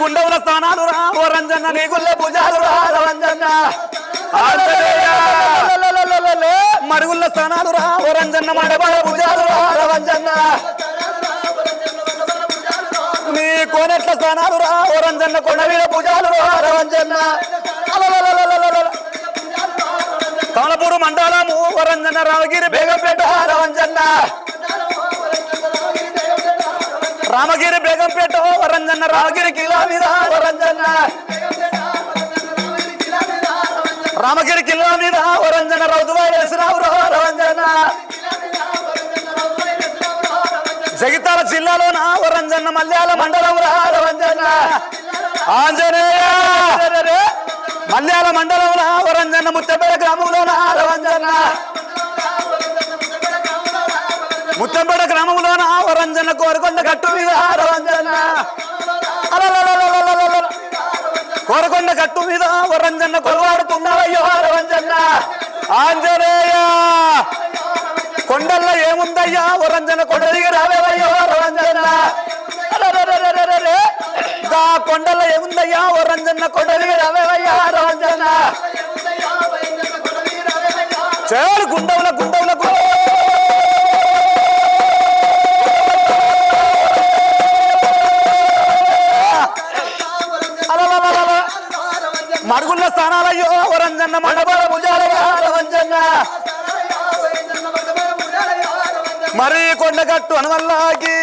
గుండవుల స్థానాలు రా ఓ రంజన్న నీ గుళ్ళ పూజాలు రా రంజన్న మడుగుళ్ళ స్థానాలు రా ఓ రంజన్న మండపాల పూజాలు రా రంజన్న నీ కోనెట్ల స్థానాలు రా ఓ రంజన్న కొండవీడ పూజాలు రా రంజన్న కమలపూరు మండలము ఓ రంజన్న రామగిరి బేగంపేట రంజన్న రామగిరి బేగంపేట వరంజన్న రామగిరి కిలా మీద వరంజన్న రామగిరి కిలా మీద వరంజన్న రౌతువాడేసినావు వరంజన్న జగిత్యాల జిల్లాలోన వరంజన్న మల్యాల మండలం వరంజన్న ఆంజనేయ మల్యాల మండలంలో వరంజన్న ముత్తపేట గ్రామంలోన వరంజన్న ముత్తంపేట గ్రామంలోన వరంజన్న కోరకొండ గట్టు మీద వరంజన్న కోరకొండ గట్టు మీద వరంజన్న కొలవాడుతున్నావయ్యో వరంజన్న ఆంజనేయ కొండల్లో ఏముందయ్యా వరంజన్న కొండ దిగి రావేవయ్యో వరంజన్న కొండల్లో ఏముందయ్యా వరంజన్న కొండ దిగి రావేవయ్యా వరంజన్న చేరు గుండవుల గుండవులకు మడుగుళ్ళ స్థానాలయ్యో వరంజన్న మండపాల పూజాలయ్యా వరంజన్న మరి కొండగట్టు అనవల్లాగి